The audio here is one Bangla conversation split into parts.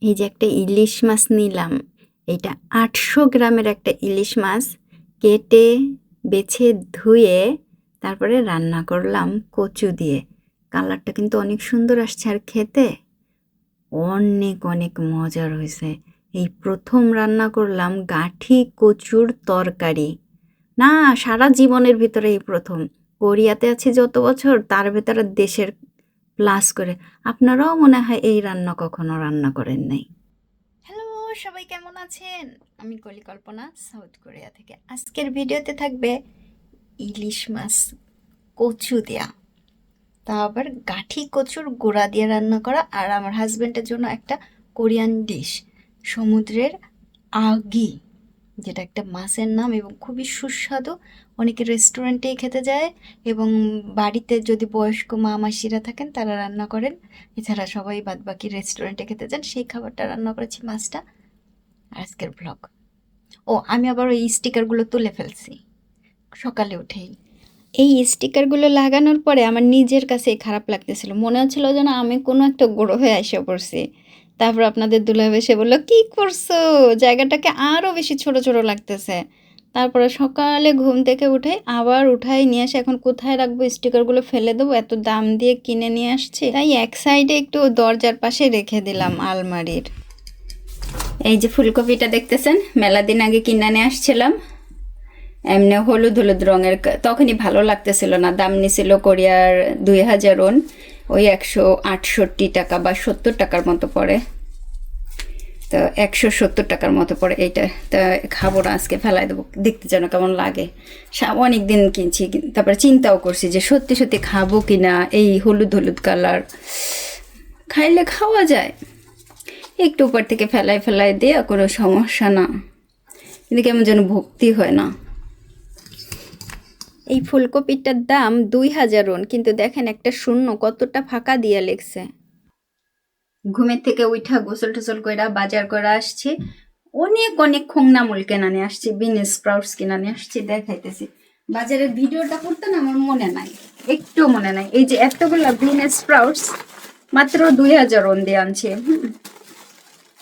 এই যে একটা ইলিশ মাছ নিলাম, এটা 800 গ্রামের একটা ইলিশ মাছ কেটে বেছে ধুয়ে তারপরে রান্না করলাম কচু দিয়ে। কালারটা কিন্তু অনেক সুন্দর আসছে আর খেতে অনেক অনেক মজার হয়েছে। এই প্রথম রান্না করলাম গাঠি কচুর তরকারি। না, সারা জীবনের ভিতরে এই প্রথম। কোরিয়াতে আছি যত বছর তার ভেতরে দেশের প্লাস করে। আপনারাও মনে হয় এই রান্না কখনো রান্না করেন নাই। হ্যালো, সবাই কেমন আছেন? আমি কল্পনা, সাউথ কোরিয়া থেকে। আজকের ভিডিওতে থাকবে ইলিশ মাছ কচু দেয়া, তা আবার গাঠি কচুর গোড়া দিয়ে রান্না করা, আর আমার হাজবেন্ডের জন্য একটা কোরিয়ান ডিশ সমুদ্রের আগি, যেটা একটা মাছের নাম এবং খুবই সুস্বাদু। অনেকে রেস্টুরেন্টেই খেতে যায় এবং বাড়িতে যদি বয়স্ক মা মাসিরা থাকেন তারা রান্না করেন। এছাড়া সবাই বাদবাকি রেস্টুরেন্টে খেতে যান, সেই খাবারটা রান্না করেছি মাছটা। আজকের ব্লগ। ও, আমি আবার ওই স্টিকারগুলো তুলে ফেলছি সকালে উঠেই। এই স্টিকারগুলো লাগানোর পরে আমার নিজের কাছেই খারাপ লাগতেছিল, মনে হচ্ছিল যেন আমি কোনো একটা গ্রহে হয়ে এসে পড়ছি। তারপর আপনাদের দুলাভাই এসে বললো, কী করছো, জায়গাটাকে আরও বেশি ছোট ছোট লাগতেছে। তারপরে সকালে ঘুম থেকে উঠে আবার উঠাই নিয়ে আসে, এখন কোথায় রাখবো, স্টিকারগুলো ফেলে দেবো, এত দাম দিয়ে কিনে নিয়ে আসছি, তাই এক সাইডে একটু দরজার পাশে রেখে দিলাম আলমারির। এই যে ফুলকপিটা দেখতেছেন, মেলা দিন আগে কিনে নিয়ে আসছিলাম। এমনি হলুদ হলুদ রঙের, তখনই ভালো লাগতেছিল না, দাম নিছিল কোরিয়ার 2000 ওন, ওই 168 টাকা বা 70 টাকার মতো পড়ে। তো 170 টাকার মতো পড়ে এইটা। তা খাবো না, আজকে ফেলাই দেবো, দেখতে যেন কেমন লাগে। অনেক দিন কিনছি, তারপরে চিন্তাও করছি যে সত্যি সত্যি খাবো কিনা। এই হলুদ হলুদ কালার খাইলে খাওয়া যায়, একটু উপর থেকে ফেলাই ফেলাই দিয়ে কোনো সমস্যা না, কিন্তু কেমন যেন ভক্তি হয় না। এই ফুলকপিটার দাম 2000 ওন, কিন্তু দেখেন একটা শূন্য কতটা ফাঁকা দিয়ে লেগছে। ঘুমের থেকে উঠা গোসল টোসল কইরা বাজার করে আসছি, অনেক অনেক খোংনামূল কেনা নিয়ে আসছি, বিনস স্প্রাউটস কেনা নিয়ে আসছি, দেখাইতেছি। বাজারের ভিডিওটা করতে না আমার মনে নাই, একটু মনে নাই। এই যে এতগুলা বিনস স্প্রাউটস মাত্র 2000 ওন দিয়ে আনছি।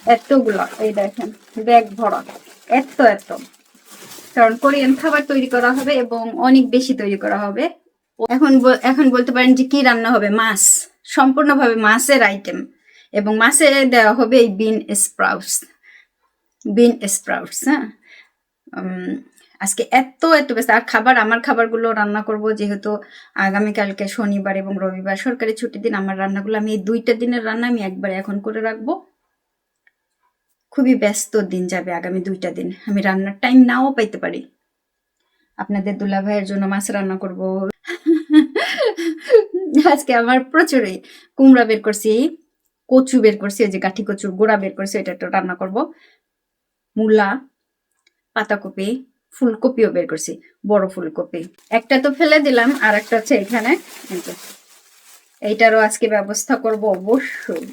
এতগুলা, এই দেখেন ব্যাগ ভরা, এত এত। কারণ কোরিয়ান খাবার তৈরি করা হবে এবং অনেক বেশি তৈরি করা হবে। এখন বলতে পারেন যে কি রান্না হবে, মাছ, সম্পূর্ণভাবে মাছের আইটেম, এবং মাছে দেওয়া হবে এই বিন স্প্রাউটস। হ্যাঁ, আজকে এত এত ব্যস্ত। আর আমার খাবারগুলো রান্না করব, যেহেতু আগামীকালকে শনিবার এবং রবিবার সরকারি ছুটির দিন, আমার রান্নাগুলো আমি এই 2টা দিনের রান্না আমি একবারে এখন করে রাখবো। খুবই ব্যস্ত দিন যাবে আগামী 2টা দিন, আমি রান্নার টাইম নাও পাইতে পারি। আপনাদের দুলাভাইয়ের জন্য মাছ রান্না করব। আজকে আমার প্রচুরই কুমড়া বের করছি, কচু বের করছি, এই যে গাঠি কচুর গোড়া বের করছি, এটা একটু রান্না করব। মূলা, পাতাকপি, ফুলকপিও বের করছি, বড় ফুলকপি। একটা তো ফেলে দিলাম, আর একটা হচ্ছে এখানে, এইটারও আজকে ব্যবস্থা করব অবশ্যই।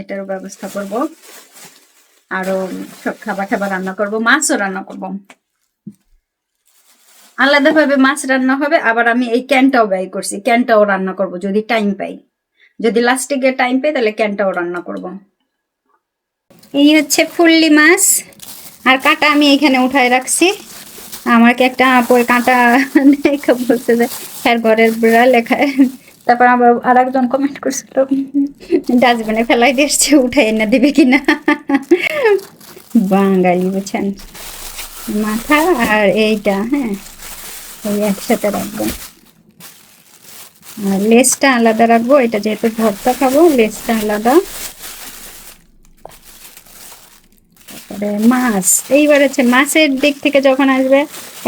এটারও ব্যবস্থা করব, আরো সব খাবার রান্না করব, মাছও রান্না করব। আলাদাভাবে মাছ রান্না হবে, আবার আমি এই ক্যানটাও ব্যয় করছি, ক্যানটাও রান্না করব যদি টাইম পাই, যদি লাস্টে গিয়ে টাইম পাই তাহলে ক্যানটাও রান্না করব। এই হচ্ছে ফুললি মাছ, আর কাঁটা আমি এখানে উঠায় রাখছি। আমাকে একটা বই কাঁটা দেখে বলছে যে হ্যাঁ ঘরের বুড়া লেখায়। তারপর আবার আর একজন কমেন্ট করছিল ডাস্টবিনে ফেলাই দিয়েছে, উঠে এনে দিবে কিনা। বাঙালি বুঝছেন, মাথা আর এইটা, হ্যাঁ এই একসাথে রাখবো, আর লেজটা আলাদা রাখবো, এটা যেহেতু ভর্তা খাবো লেজটা আলাদা। তারপরে মাছ, এইবার হচ্ছে মাছের দিক থেকে যখন আসবে,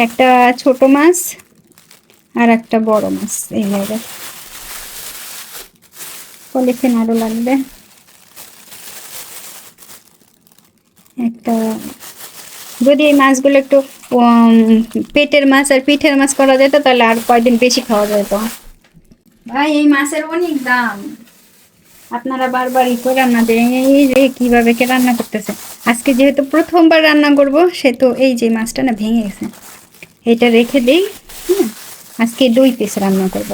একটা ছোট মাছ আর একটা বড় মাছ, এইভাবে পলিথিন আরো লাগবে একটা। যদি এই মাছগুলো একটু পেটের মাছ আর পিঠের মাছ করা যেত তাহলে আর কয়দিন বেশি খাওয়া যেত। ভাই এই মাছের অনেক দাম, আপনারা বারবার করে রান্না দেন, এই যে কিভাবে কে রান্না করতেছে। আজকে যেহেতু প্রথমবার রান্না করব, সেহেতু এই যে মাছটা না ভেঙে গেছে, এটা রেখে দিই। আজকে 2 পিস রান্না করব।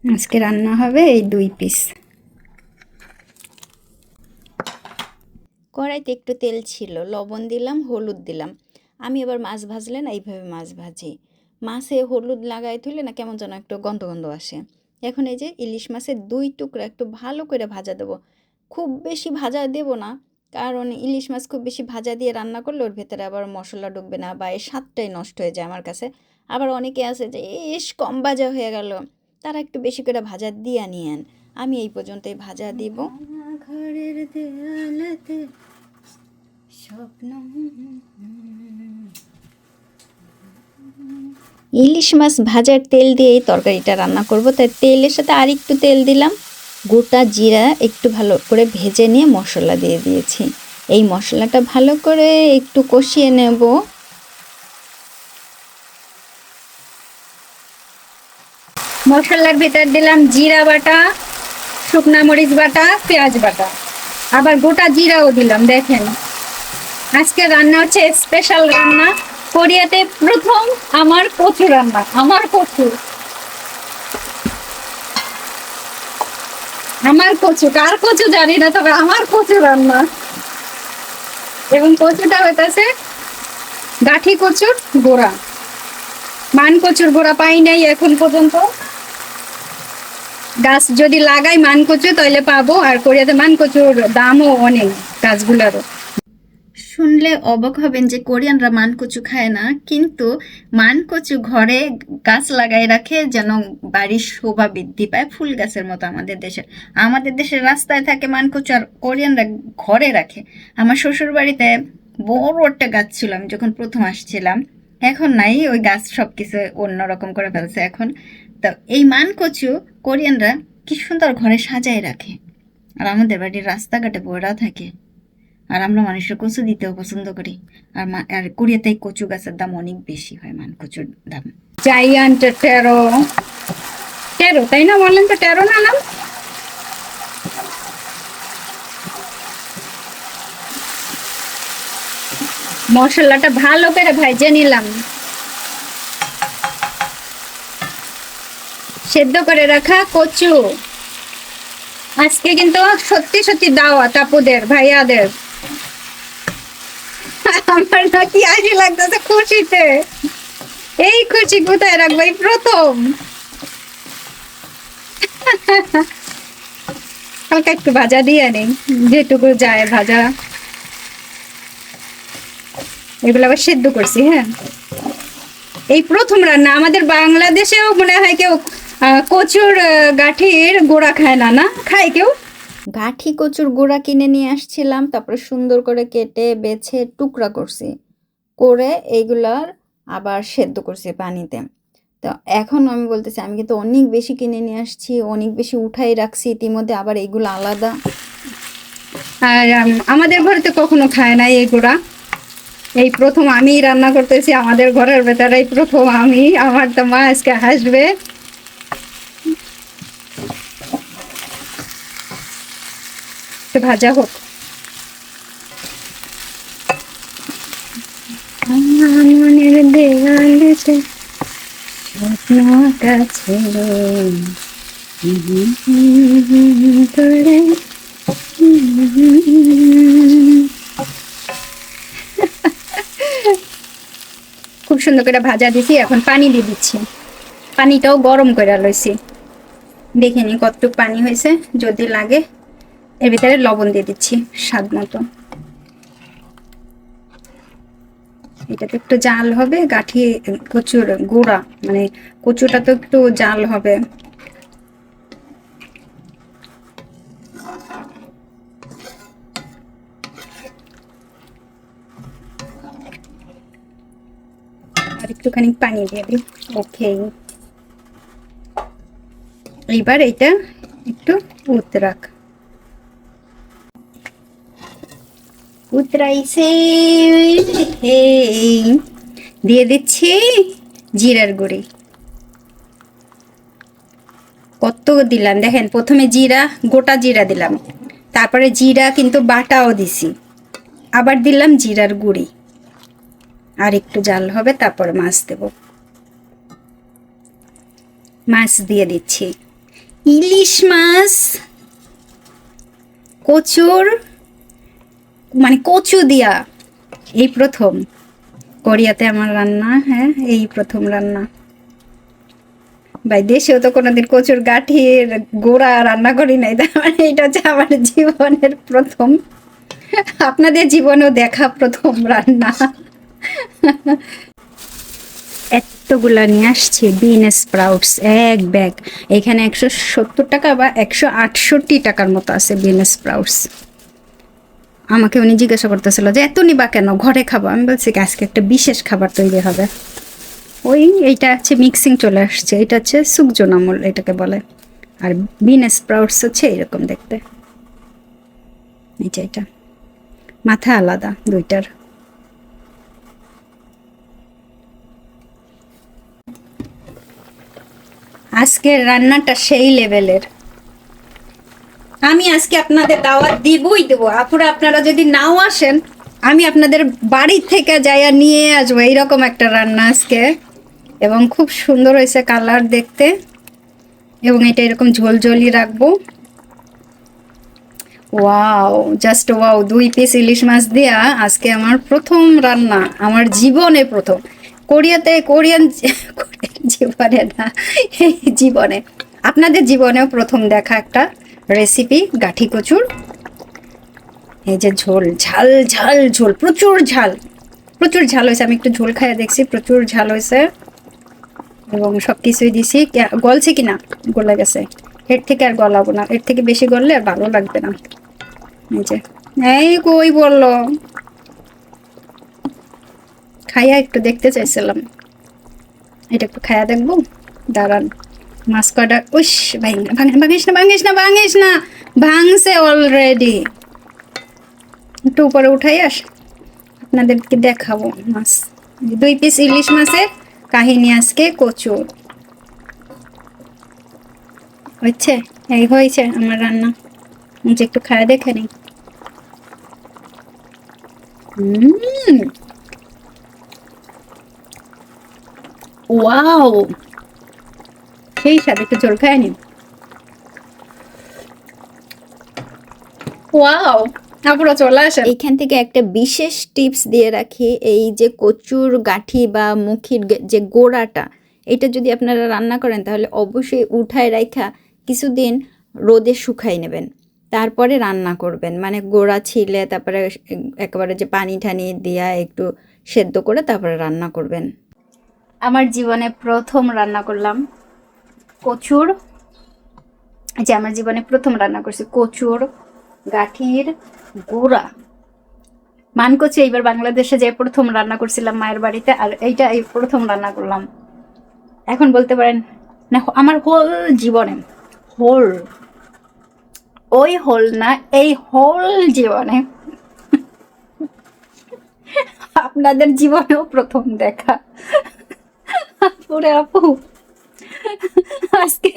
আজকে রান্না হবে এই 2 পিস। কড়াইতে একটু তেল ছিল, লবণ দিলাম, হলুদ দিলাম। আমি এবার মাছ ভাজলে না এইভাবে মাছ ভাজি, মাছে হলুদ লাগাই থইলে না কেমন যেন একটু গন্ধ গন্ধ আসে। এখন এই যে ইলিশ মাছের 2 টুকরা একটু ভালো করে ভাজা দেবো, খুব বেশি ভাজা দেব না, কারণ ইলিশ মাছ খুব বেশি ভাজা দিয়ে রান্না করলে ওর ভেতরে আবার মশলা ঢুকবে না বা এর স্বাদটাই নষ্ট হয়ে যায় আমার কাছে। আবার অনেকে আছে যে ইস কম ভাজা হয়ে গেল, তারা একটু বেশি করে ভাজা দিয়ে নিয়েন। আমি এই পর্যন্তই ভাজা দিব। ঘরের দেয়ালেতে স্বপ্ন। ইলিশ মাছ ভাজার তেল দিয়ে এই তরকারিটা রান্না করব, তাই তেলের সাথে আর একটু তেল দিলাম, গোটা জিরা একটু ভালো করে ভেজে নিয়ে মশলা দিয়ে দিয়েছি। এই মশলাটা ভালো করে একটু কষিয়ে নেব। মশলার ভিতর দিলাম জিরা বাটা, শুকনা মরিচ বাটা, পেঁয়াজ বাটা, আবার গোটা জিরাও দিলাম। দেখেন আজকে রান্না হচ্ছে স্পেশাল রান্না, কোরিয়াতে প্রথম আমার কচু রান্না। আমার কচু, আমার কচু, কার কচু জানি না, তবে আমার কচু রান্না। এবং কচুটা হইতেছে গাঠি কচুর গোড়া, মান কচুর গোড়া পাই নাই এখন পর্যন্ত। গাছ যদি লাগাই মান কচু তাহলে পাবো, আর কোরিয়াতে মান কচুর দামও অনেক গাছগুলোরও। শুনলে অবাক হবেন যে কোরিয়ানরা মান কচু খায় না, কিন্তু মান কচু ঘরে গাছ লাগাই রাখে যেন বাড়ির শোভা বৃদ্ধি পায়, ফুল গাছের মতো। আমাদের দেশের রাস্তায় থাকে মান কচু, আর কোরিয়ানরা ঘরে রাখে। আমার শ্বশুর বাড়িতে বড় একটা গাছ ছিল আমি যখন প্রথম আসছিলাম, এখন নাই, ওই গাছ সবকিছু অন্যরকম করে ফেলছে এখন। তো এই মান কচু কোরিয়ানরা কি সুন্দর ঘরে সাজায় রাখে, আর আমাদের বাড়ির রাস্তাঘাটে ভরা থাকে। আর আমরা মানুষের কচু দিতেও পছন্দ করি। আর কোরিয়াতে কচু গাছের দাম অনেক বেশি হয়, মান কচুর দাম। জায়ান্ট 13 তাই না? বললেন তো 13 না নাম? মশলাটা ভালো করে ভেজে নিলাম। সেদ্ধ করে রাখা কচু, আজকে কিন্তু সত্যি সত্যি দাওয়াত আপুদের ভাইয়াদের। আমার নাকি হাসি লাগতেছে খুশিতে, এই খুশি কোথায় রাখবো? এই প্রথম। হালকা একটু ভাজা দিয়ে নেই, যেটুকু যায় ভাজা। এগুলো আবার সেদ্ধ করছি। হ্যাঁ, এই প্রথম রান্না। আমাদের বাংলাদেশেও মনে হয় কেউ কচুর গাঠির গোড়া খায় না, না খায় কেউ? গাঠি কচুর গোড়া কিনে নিয়ে আসছিলাম, তারপরে সুন্দর করে কেটে বেছে টুকরা করছি, করে এইগুলার আবার সেদ্ধ করছি পানিতে। তো এখন আমি বলতেছি আমি কিন্তু অনেক বেশি কিনে নিয়ে আসছি, অনেক বেশি উঠাই রাখছি ইতিমধ্যে, আবার এইগুলো আলাদা। আর আমাদের ঘরে তো কখনো খায় না এইগুলা, এই প্রথম আমি রান্না করতেছি আমাদের ঘরের ভেতরে, এই প্রথম আমি। আমার তো মা আজকে হাসবে। ভাজা হোক। মনের দেয়ালেতে স্বপ্নটা ছিল তোরে। খুব সুন্দর করে ভাজা দিছি, এখন পানি দিয়ে দিচ্ছি। পানিটাও গরম করে লইছি, দেখে নি কতটুকু পানি হয়েছে, যদি লাগে এর ভিতরে লবণ দিয়ে দিচ্ছি স্বাদ মতো। এটা তো একটু জাল হবে, গাঠি কচুর গুঁড়া মানে কচুটা তো একটু জাল হবে। আর একটুখানি পানি দিয়ে দিই। ওকে, এবার এটা একটু উতরাক, উতরাইছে। দিয়ে দিচ্ছি জিরার গুঁড়ি। কত দিলাম দেখেন, প্রথমে জিরা, গোটা জিরা দিলাম, তারপরে জিরা কিন্তু বাটাও দিছি, আবার দিলাম জিরার গুঁড়ি। আর একটু জাল হবে, তারপরে মাছ দেব। মাছ দিয়ে দিচ্ছি। ইলিশ মাছ কচুর মানে কচু দিয়া এই প্রথম কোরিয়াতে আমার রান্না। হ্যাঁ, এই প্রথম রান্না। ভাই দেশেও তো কোনোদিন কচুর গাঠির গোড়া রান্না করি নাই, তার মানে এটা হচ্ছে আমার জীবনের প্রথম, আপনাদের জীবনেও দেখা প্রথম রান্না। এতগুলা নিয়ে আসছে বিন স্প্রাউটস, এক ব্যাগ। এখানে 170 টাকা বা 168 টাকার মতো আছে বিন স্প্রাউটস। আমাকে উনি জিজ্ঞাসা করতেছিল যে এত নিবা কেন, ঘরে খাবো। আমি বলছি আজকে একটা বিশেষ খাবার তৈরি হবে। ওই এইটা হচ্ছে মিক্সিং চলে আসছে, এটা হচ্ছে সুকজোনামল এটাকে বলে, আর বিন স্প্রাউটস হচ্ছে এরকম দেখতে। এই যে এটা মাথা আলাদা দুইটার। আজকের রান্নাটা সেই লেভেলের। আমি আজকে আপনাদের দাওয়াত দিবই দেবো আপুরা, আপনারা যদি নাও আসেন আমি আপনাদের বাড়ির থেকে যাইয়া নিয়ে আসবো এইরকম একটা রান্না আজকে। এবং খুব সুন্দর হয়েছে কালার দেখতে, এবং এটা এরকম ঝোলঝোলি রাখবো। Wow, just wow. 2 পিস ইলিশ মাছ দিয়া আজকে আমার প্রথম রান্না, আমার জীবনে প্রথম। কোরিয়ান জীবনে না, এই জীবনে, আপনাদের জীবনেও প্রথম দেখা একটা রেসিপি গাঠি কচুর। এই যে ঝোল, ঝাল ঝাল ঝোল, প্রচুর ঝাল, প্রচুর ঝাল হয়েছে। আমি একটু ঝোল খাইয়ে দেখছি, প্রচুর ঝাল হয়েছে। এবং সব কিছুই দিছি, গলছে কিনা, গলে গেছে। এর থেকে আর গলাবো না, এর থেকে বেশি গললে আর ভালো লাগবে না। এই যে, এই কই বললো, খাইয়া একটু দেখতে চাইছিলাম, এটা একটু খাইয়া দেখবো, দাঁড়ান। মাছ কটা, উস, ভাঙিস না ভাঙিস না ভাঙিস না, ভাঙছে অলরেডি। একটু উপরে উঠাই আস, আপনাদেরকে দেখাবো মাছ। 2 পিস ইলিশ মাছের কাহিনী আজকে কচুর হচ্ছে। এই হয়েছে আমার রান্না, যে একটু খায়া দেখে নি। ওয়াও, সেই সাথে একটু ঝোল খায় নি। ওয়াও, আপুরা চলে আসেন। এইখান থেকে একটা বিশেষ টিপস দিয়ে রাখি, এই যে কচুর গাঠি বা মুখির যে গোড়াটা, এটা যদি আপনারা রান্না করেন তাহলে অবশ্যই উঠায় রাখা কিছুদিন রোদে শুকাই নেবেন, তারপরে রান্না করবেন। মানে গোড়া ছিলে তারপরে একেবারে যে পানি ঠানি দিয়া একটু সেদ্ধ করে তারপরে রান্না করবেন। আমার জীবনে প্রথম রান্না করলাম কচুর, যে আমার জীবনে প্রথম রান্না করছি কচুর গাঠির গোড়া। মানকচু এইবার বাংলাদেশে যে প্রথম রান্না করছিলাম মায়ের বাড়িতে, আর এইটা এই প্রথম রান্না করলাম। এখন বলতে পারেন না, আমার হোল জীবনে, হোল, ওই হোল না, এই হোল জীবনে, আপনাদের জীবনেও প্রথম দেখা। পুরে আপু আজকে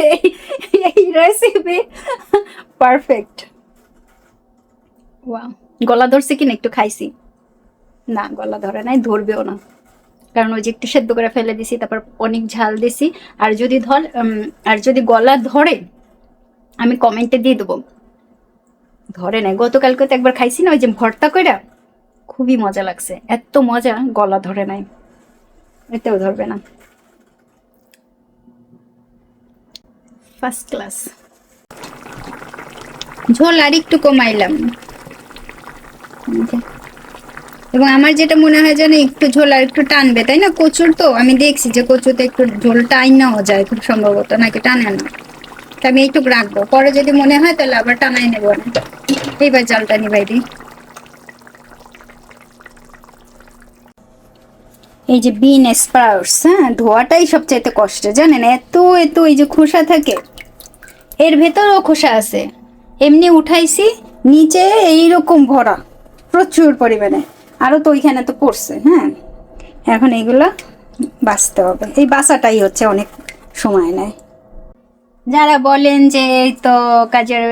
এই রেসিপি পারফেক্ট। ওয়াও, গলা ধরছে কিনা একটু খাইছি, না গলা ধরে নাই, ধরবেও না, কারণ ওই যে একটু সেদ্ধ করে ফেলে দিছি, তারপর অনেক ঝাল দিছি। আর যদি গলা ধরে আমি কমেন্টে দিয়ে দেবো। ধরে নাই, গতকালকে তো একবার খাইছি না ওই যে ভর্তা কইরা, খুবই মজা লাগছে, এত মজা, গলা ধরে নাই, এতেও ধরবে না। First class. ঝোল আর একটু কমাইলাম, এবং আমার যেটা মনে হয় যেন একটু ঝোল আর একটু টানবে, তাই না? কচুর তো আমি দেখছি যে কচুতে একটু ঝোল টাইনাও যায় খুব সম্ভবত, নাকি টানে না? তা আমি এইটুকু রাখবো, পরে যদি মনে হয় তাহলে আবার টানাই নেবো না। এইবার জালটা নিবাই দিই। এই যে বিন স্প্রাউটস, হ্যাঁ, ধোয়াটাই সবচাইতে কষ্ট, জানেন? এত এত এই যে খোসা থাকে, এর ভেতরেও খোসা আছে। এমনি উঠাইছি, নিচে এইরকম ভরা প্রচুর পরিমাণে, আরো তো ওইখানে তো পড়ছে। হ্যাঁ, এখন এইগুলা বাছতে হবে, এই বাছাটাই হচ্ছে অনেক সময় নেয়। যারা বলেন যে এই তো কাজের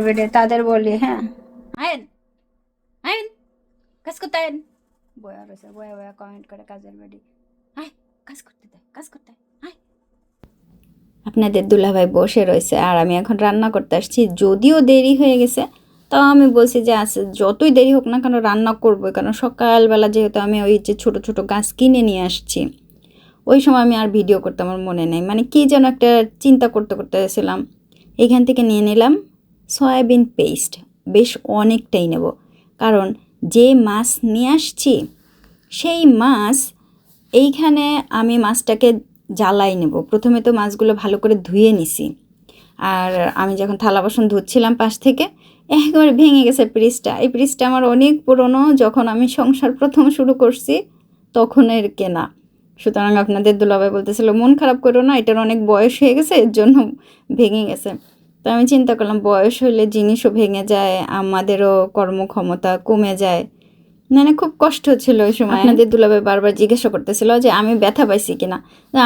বেডে, তাদের বলি হ্যাঁ, আয়েন আয়েন, কাজ করতে আয়েন। বয়া রয়েছে, বয়া বয়া কমেন্ট করে কাজের বেডি, আয় কাজ করতে দেয়, কাজ করতে আয়। আপনাদের দুলাভাই বসে রয়েছে আর আমি এখন রান্না করতে আসছি। যদিও দেরি হয়ে গেছে, তাও আমি বলছি যে যতই দেরি হোক না কেন রান্না করবো, কারণ সকালবেলা যেহেতু আমি ওই যে ছোট ছোট গাছ কিনে নিয়ে আসছি, ওই সময় আমি আর ভিডিও করতে আমার মনে নেই, মানে কী যেন একটা চিন্তা করতে করতে গেছিলাম। এখান থেকে নিয়ে নিলাম সয়াবিন পেস্ট, বেশ অনেকটাই নেব, কারণ যে মাছ নিয়ে আসছি সেই মাছ এইখানে আমি মাছটাকে জ্বালাই নেব। প্রথমে তো মাছগুলো ভালো করে ধুয়ে নিছি, আর আমি যখন থালা বাসন ধুচ্ছিলাম পাশ থেকে একেবারে ভেঙে গেছে পিরিচটা। এই পিরিচটা আমার অনেক পুরনো, যখন আমি সংসার প্রথম শুরু করছি তখনের কেনা। সুতরাং আপনাদের দুলাভাই বলতেছিল মন খারাপ করো না, এটার অনেক বয়স হয়ে গেছে, এর জন্য ভেঙে গেছে। তো আমি চিন্তা করলাম বয়স হলে জিনিসও ভেঙে যায়, আমাদেরও কর্মক্ষমতা কমে যায়, মানে খুব কষ্ট হচ্ছিল ওই সময়। আপনাদের দুলাভাই বারবার জিজ্ঞাসা করতেছিল যে আমি ব্যথা পাইছি কিনা।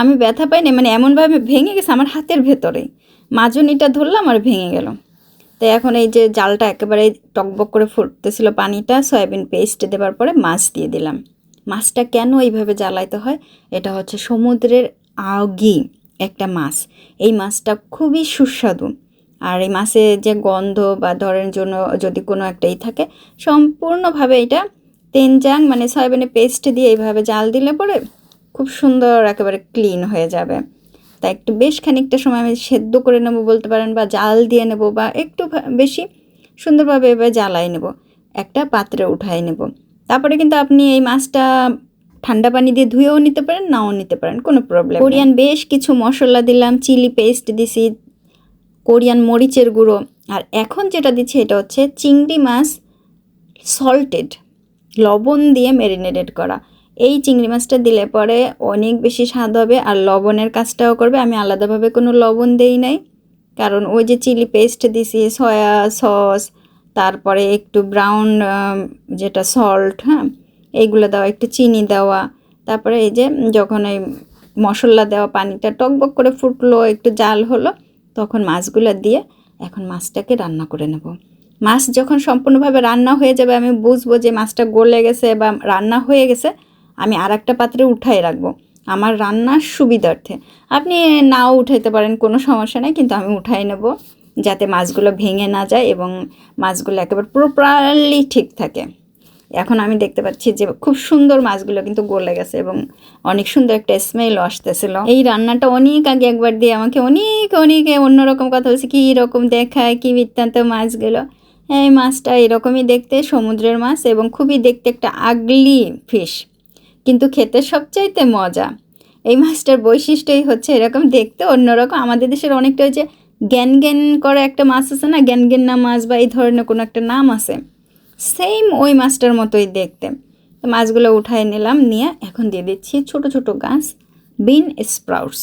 আমি ব্যথা পাইনি, মানে এমনভাবে ভেঙে গেছে আমার হাতের ভেতরেই, মাজনিটা ধরলাম আর ভেঙে গেল। তো এখন এই যে জালটা একেবারে টকবক করে ফুটতেছিল পানিটা, সয়াবিন পেস্ট দেওয়ার পরে মাছ দিয়ে দিলাম। মাছটা কেন এইভাবে জ্বালাইতে হয়, এটা হচ্ছে সমুদ্রের আগি একটা মাছ, এই মাছটা খুবই সুস্বাদু। আর এই মাছে যে গন্ধ বা ধরেন জন্য যদি কোনো একটাই থাকে, সম্পূর্ণভাবে এটা তেনজাং মানে সয়াবিনের পেস্ট দিয়ে এইভাবে জাল দিলে পরে খুব সুন্দর একেবারে ক্লিন হয়ে যাবে। তা একটু বেশ খানিকটা সময় আমি সেদ্ধ করে নেবো বলতে পারেন, বা জাল দিয়ে নেব, বা একটু বেশি সুন্দরভাবে এবার জ্বালাই নেব, একটা পাত্রে উঠাই নেব। তারপরে কিন্তু আপনি এই মাছটা ঠান্ডা পানি দিয়ে ধুয়েও নিতে পারেন, নাও নিতে পারেন, কোনো প্রবলেম। কোরিয়ান বেশ কিছু মশলা দিলাম, চিলি পেস্ট দিছি, কোরিয়ান মরিচের গুঁড়ো, আর এখন যেটা দিচ্ছি এটা হচ্ছে চিংড়ি মাছ সল্টেড, লবণ দিয়ে ম্যারিনেটেড করা। এই চিংড়ি মাছটা দিলে পরে অনেক বেশি স্বাদ হবে, আর লবণের কাজটাও করবে। আমি আলাদাভাবে কোনো লবণ দেই নাই, কারণ ওই যে চিলি পেস্ট দিছি, সয়া সস, তারপরে একটু ব্রাউন যেটা সল্ট, হ্যাঁ এইগুলো দেওয়া, একটু চিনি দেওয়া, তারপরে এই যে যখন এই মশলা দেওয়া পানিটা টকবক করে ফুটলো, একটু জাল হলো, তখন মাছগুলো দিয়ে এখন মাছটাকে রান্না করে নেব। মাছ যখন সম্পূর্ণভাবে রান্না হয়ে যাবে, আমি বুঝবো যে মাছটা গলে গেছে বা রান্না হয়ে গেছে, আমি আর একটা পাত্রে উঠাই রাখবো আমার রান্নার সুবিধার্থে। আপনি নাও উঠাইতে পারেন, কোনো সমস্যা নেই, কিন্তু আমি উঠাই নেব যাতে মাছগুলো ভেঙে না যায় এবং মাছগুলো একেবারে প্রপারলি ঠিক থাকে। এখন আমি দেখতে পাচ্ছি যে খুব সুন্দর মাছগুলো কিন্তু গলে গেছে এবং অনেক সুন্দর একটা স্মেলও আসতেছিল। এই রান্নাটা অনেক আগে একবার দিয়ে আমাকে অনেকে অন্যরকম কথা বলছে, কী রকম দেখায়, কী বৃত্তান্ত মাছগুলো। এই মাছটা এরকমই দেখতে, সমুদ্রের মাছ, এবং খুবই দেখতে একটা আগলি ফিশ, কিন্তু খেতে সবচাইতে মজা। এই মাছটার বৈশিষ্ট্যই হচ্ছে এরকম দেখতে অন্যরকম। আমাদের দেশের অনেকটা ওই যে গ্যান করে একটা মাছ আছে না, গ্যানগেন্না মাছ বা এই ধরনের কোনো একটা নাম আছে, সেম ওই মাছটার মতোই দেখতে। তো মাছগুলো উঠায় নিলাম, নিয়ে এখন দিয়ে দিচ্ছি ছোট ছোট গাছ বিন স্প্রাউটস।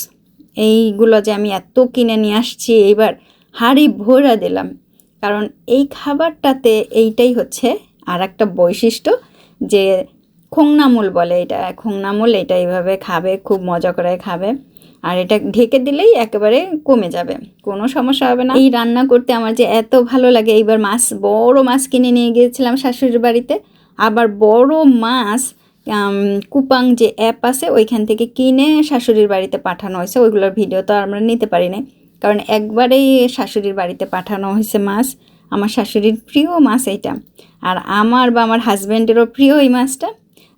এইগুলো যে আমি এত কিনে নিয়ে আসছি, এইবার হাঁড়ি ভরা দিলাম, কারণ এই খাবারটাতে এইটাই হচ্ছে আর একটা বৈশিষ্ট্য, যে খোংনামুল বলে এটা, খোংনামুল, এটা এইভাবে খাবে, খুব মজা করে খাবে, আর এটা ঢেকে দিলেই একেবারে কমে যাবে, কোনো সমস্যা হবে না। এই রান্না করতে আমার যে এত ভালো লাগে। এইবার মাছ, বড় মাছ কিনে নিয়ে গিয়েছিলাম শাশুড়ির বাড়িতে, আবার বড় মাছ কুপাং যে অ্যাপ আছে ওইখান থেকে কিনে শাশুড়ির বাড়িতে পাঠানো হয়েছে। ওইগুলোর ভিডিও তো আমরা নিতে পারি না, কারণ একবারেই শাশুড়ির বাড়িতে পাঠানো হয়েছে মাছ। আমার শাশুড়ির প্রিয় মাছ এইটা, আর আমার বা আমার হাজব্যান্ডেরও প্রিয় এই মাছটা।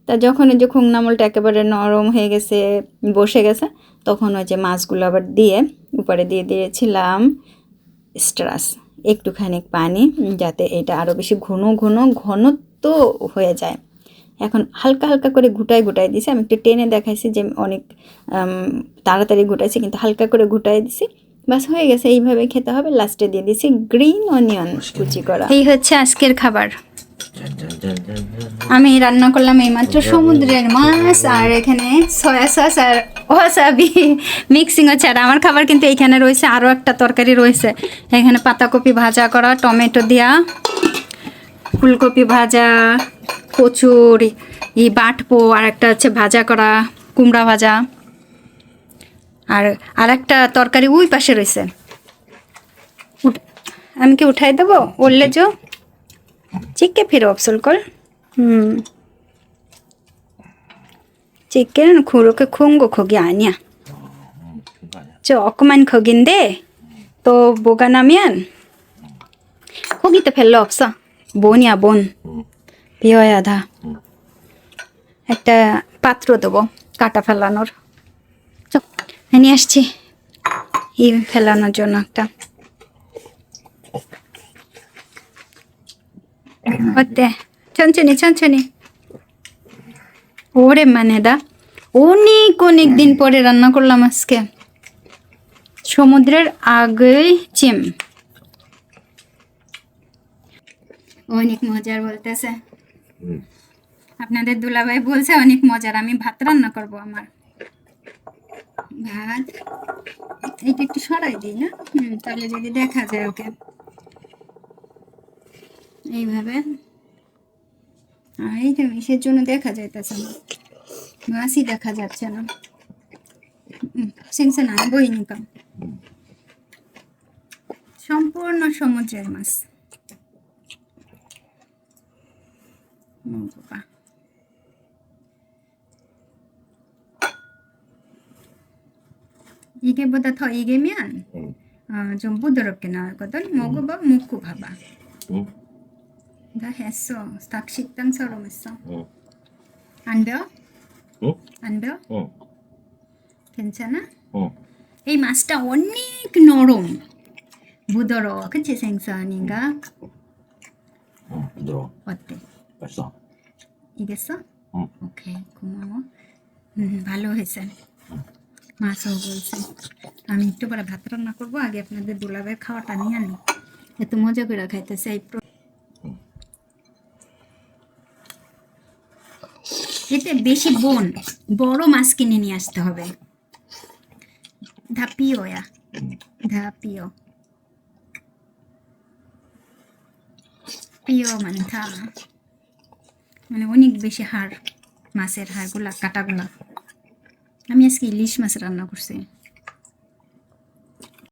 তা যখন ওই যে খোংনামলটা একেবারে নরম হয়ে গেছে, বসে গেছে, তখন ওই যে মাছগুলো আবার দিয়ে উপরে দিয়ে দিয়েছিলাম স্ট্রাস, একটুখানি পানি, যাতে এটা আরও বেশি ঘনত্ব হয়ে যায়। এখন হালকা হালকা করে ঘুটাই দিছি। আমি একটু টেনে দেখাইছি যে অনেক তাড়াতাড়ি ঘুটাইছি, কিন্তু হালকা করে ঘুটাই দিছি, বাস হয়ে গেছে। এইভাবে খেতে হবে। লাস্টে দিয়ে দিছি গ্রিন অনিয়ন কুচি করা। এই হচ্ছে আজকের খাবার। আমি রান্না করলাম এইমাত্র সমুদ্রের মাছ, আর এখানে সয়া সস আর ওয়াসাবি মিক্সিং হচ্ছে। আর আমার খাবার কিন্তু এইখানে রয়েছে আরও একটা তরকারি রয়েছে, এখানে পাতাকপি ভাজা করা, টমেটো দেওয়া, ফুলকপি ভাজা, কচুর বাটপো, আর একটা হচ্ছে ভাজা করা কুমড়া ভাজা, আর একটা তরকারি ওই পাশে রয়েছে। আমি কি উঠাই দেবো? বললে যো চিকে ফিরে অপসল কর। চিকেন খুঁড়োকে খুঙ্গো খোগি আনিয়া 조그만 고기인데 또 뭐가 나면 고기도 별로 없어. 본이야 본. 비워야 다. একটা পাত্র দেবো কাটা ফেলানোর নিয়ে আসছি ই ফেলানোর জন্য একটা 어때? 천천히 오랜만에다 অনেক দিন পরে রান্না করলাম আজকে সমুদ্রের আগেই চিম অনেক মজার বলতেছে আপনাদের দুলাভাই বলছে অনেক মজার আমি ভাত রান্না করব আমার ভাত এটা একটু সরাই দিই না তাহলে যদি দেখা যায় ওকে এইভাবে এই তো ইসের জন্য দেখা যাইতেছে না মাছই দেখা যাচ্ছে না সেংসে না বই নিকাম সম্পূর্ণ সমুদ্রের মাছ বাবা 이게보다 더 익으면 좀 부드럽게 나오거든. 먹어봐, 먹고 봐봐. 응? 나 했어. 닭 식당처럼 했어. 응. 안 배워? 응? 안 배워? 응. 괜찮아? 응. 이 마스터 어닉 너름 부드러워. 그치 생선인가? 응. 부드러워. 어때? 맛있어. 이겼어? 응. 오케이 고마워. ভালো হয়েছে মাছও বলছে আমি একটু পরে ভাত রান্না করবো আগে আপনাদের দুলাভাইয়ের খাওয়াটা নিয়ে আনি এত মজা করে খাইতেছে এতে বেশি বড় মাছ কিনে নিয়ে আসতে হবে ধাপিওয়া ধাপিও পিও মানথা মানে অনেক বেশি হাড় মাছের হাড়গুলা কাটাগুলা আমি আজকে ইলিশ মাছ রান্না করছি